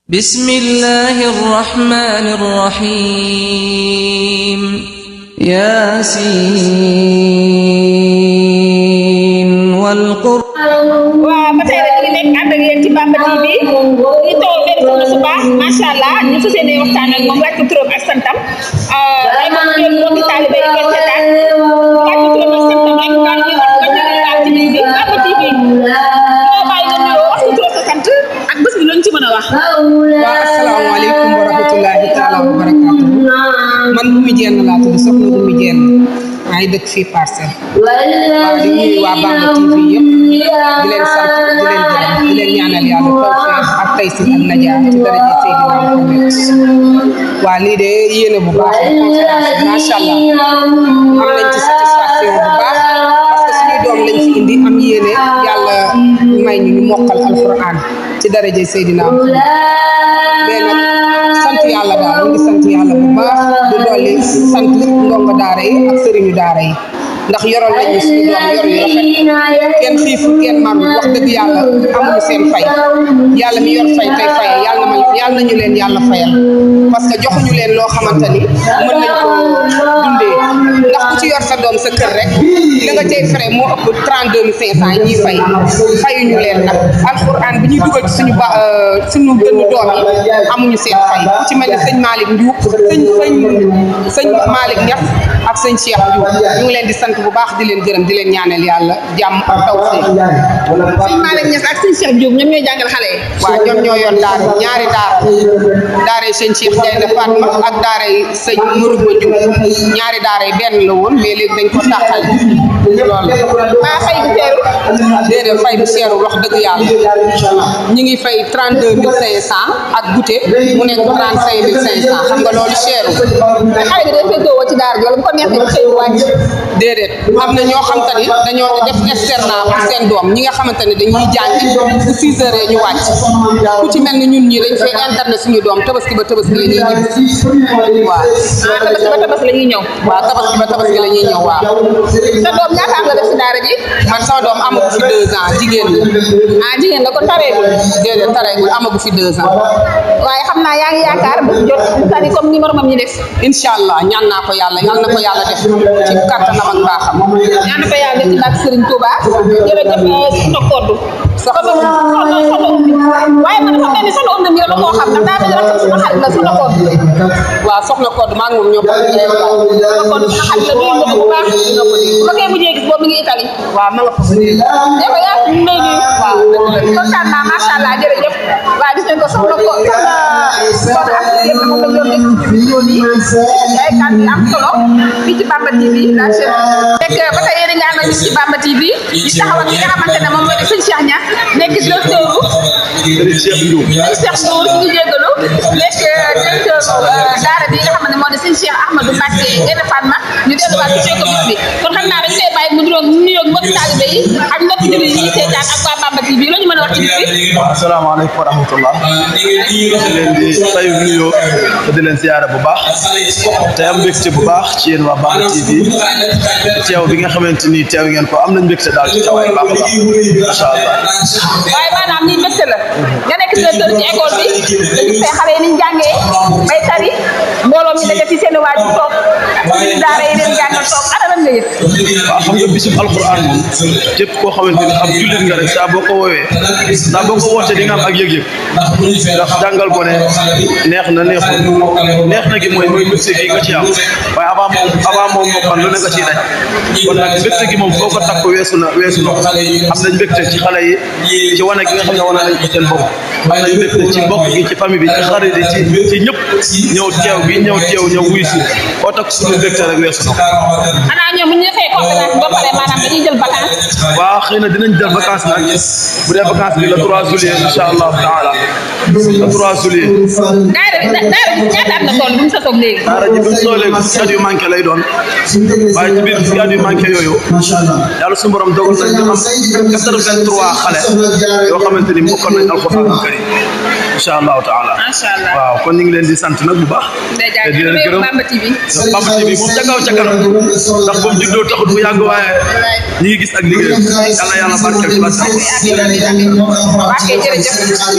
بسم الله الرحمن الرحيم ياسين والقرآن waaw ba tey rek ñu nekk ànd ak yéen ci Bamba TV bi ñu toog benn soxna su baax macha allah ñu fas yéene waxtaan ak moom laaj ko turam ak santam ay moom ñu leen mbokki taalibe yi koy seetaan laaj ko turam ak santam rek daal ñu wax nga jógee daal ci biir bi Bamba TV ñoo bàyyi nga nuyoo wax ko turam sa sant ak bés bi lañ ci mën a wax. waaw asalaamaaleykum wa rahmatulahi taala wa barakaatu man Oumy Diène laa tudd soxna Oumy Diène maa ngi dëkk fii Parcelles waaw di nuyu waa Bamba TV yëpp di leen sant di leen gërëm di leen ñaanal yàlla tawfeex ak taysir ak najaa ci daraja Seydina Muhammad waa lii de yéene bu baax la conférence macha allah am nañ ci satisfaction bu baax parce que suñu doom lañ fi indi am yéene yàlla may ñu mokkal alquran ci daraja Seydina Muhammad mais nag sant yàlla daal ñu ngi sant yàlla bu baax di dolli sant ndongo daara yi ak sëriñu daara yi ndax yoral nañu suñu doom yor yu rafet kenn xiifu kenn marul wax dëgg yàlla amuñu seen fay yàlla mi yor fay tey fay yàlla nañu leen yàlla fayal parce que joxuñu leen loo xamante ni mën nañ ko dundee ndax ku ci yor sa doom sa kër rek li nga cay frais moo ëpp 32 500 yi ñuy fayuñu leen nag alquran bi ñuy dugal ci suñu gënu doom yi amuñu seen fay ku ci mel ne sëñ Malick Ndiouk sëñ Malick Niass ak sëñ Cheikh Ndiouk ñu ngi leen di sant bu baax di leen gërëm di leen ñaanal yàlla jàmm ak tawfeex. sëñ Malick Niass ak sëñ Cheikh Ndiouk ñoom ñooy jàngal xale yi. waaw ñoom ñoo yoon daara ñaari daara yi sëñ Cheikh Gaynde Fatma ak daara yi sëñ Mourou Ndiouk ñaari daara yi benn la woon mais léegi dañ ko tàqale loolu. maa fay bu teeru. déedéet fay bu seeru wax dëgg yàlla ñu ngi fay 32 500 ak goûter mu nekk 35 500 xam nga loolu seeru. mais xale bi day féetewoo ci daara ji wala bu ko neexee bu xëy wàcc. déedéet am na ñoo xamante ni dañoo def externat pour seen doom ñi nga xamante ni dañuy jàngi bu 6 heures ñu wàcc ku ci mel ni ñun ñii dañ fay internet suñu doom tabaski ba tabaski la ñuy ñëw waaw. tabaski ba tabaski la ñuy ñëw. waaw tabaski ba tabaski la ñuy ñëw waaw. sa doom ñaata am la def si daara ji. man sama doom amagu fi 2 ans jigéen la. jigéen la kon tareegul. déedéet tareegul amagu fi 2 ans. waaye xam naa yaa ngi yaakaar bu jot bu tari comme ni moromam ñi def. incha allah ñaan naa ko yàlla yal na ko yàlla def ci kattanam ak mbaaxam. ñaan na ko yàlla def ci barke Serigne Touba jërëjëf soxna Koddu. waaye man xam ngeen ni soxna Oumy la koo xam ndax daa mel ni rek sama xarit la soxna Koddu. waaw soxna Koddu maa ngi moom ñoo bokk ci soxna Koddu sama xarit la nuyu nga ko bu baax. ma koy mujjee gis boobu mi ngi Italie. waaw ma nga fa. ne ko yaa ngi may nuyu. waaw kontaan naa macha allah jërëjëf. waaw gis nañ ko soxna ko soxna ak yëpp moom la doon nekk ci vidéo yi ay kàddu yu am solo fii ci Bamba TV la chaîne. fekk ba tey yéen a ngi ànd ak ñun ci Bamba TV di taxaw ak ki nga xamante ne moom mooy sëñ Cheikh Niass nekk directeur Cheikh Ndiouk ñu ngi jégalu nekk directeur daara bi nga xam ne moo di sëñ Cheikh Ahmadou Mbacké Gaynde Fatma ñu delluwaat ci fekk bis bi kon xam naa dañ koy bàyyi mu nuyoog mbokki taalibe yi ak mbokki jullit yi seetaan ak waa Bamba TV la ñu mën a wax ci bis bi. asalaamaaleykum wa rahmatullah di leen di fay nuyoo te di leen siyaare bu baax te am mbégte bu baax ci yéen waa Bamba TV teew bi nga xamante ni teew ngeen ko am nañ mbégte daal ci tawaay baax a baax macha allah. waaye maanaam lii mbégte la nga nekk directeur ci école bi nga gis tey xale yi ni ñu jàngee bay tari mbooloo mi daje ci seen waajur toog suñu daara yi leen jàngal toog ana lan nga yëg. waaw xam nga bisub alquran moom képp koo xamante ni ab jullit nga rek saa boo ko woowee saa boo ko wootee di nga am ak yëg-yëg ndax jàngal ko ne neex na neexul neex na gi mooy mbégte gi nga ci am waaye avant moom mokkal lu ne nga ciy daj kon nag mbégte gi moom foo ko takk weesu na am nañ mbégte ci xale yi ci wane gi nga xam ne wane nañ ko seen bopp am nañ mbégte ci mbokk gi ci famille bi ci xarit yi ci ñëpp ñëw ñëw wuy si foo takk suñu mbégte rek weesu na xanaa ñoom bu ñu defee conférence ba pare maanaam dañuy jël vacance. waaw xëy na dinañ jël vacance nag bu dee vacance bi le 3 juillet incha allahu taala le 3 juillet. daara bi ñaata at na toll bu ñu sa toog léegi. daara ji bu ñu tollee at yu manqué lay doon waaye ci biir at yu manqué yooyu yàlla suñu borom dogal nañ ñu am 83 xale yoo xamante ni mokkal nañ alxuraanul karim incha allahu taala. macha allah waaw kon ñu ngi leen di sant nag bu baax. te di leen gërëm Bamba TV. Bamba TV moom ca kaw ca kanam ndax boobu juddoo taxut bu yàgg waaye ñi ngi gis ak liggéey yàlla barkeel ci amiin amiin amiin. waa kay jërëjëf.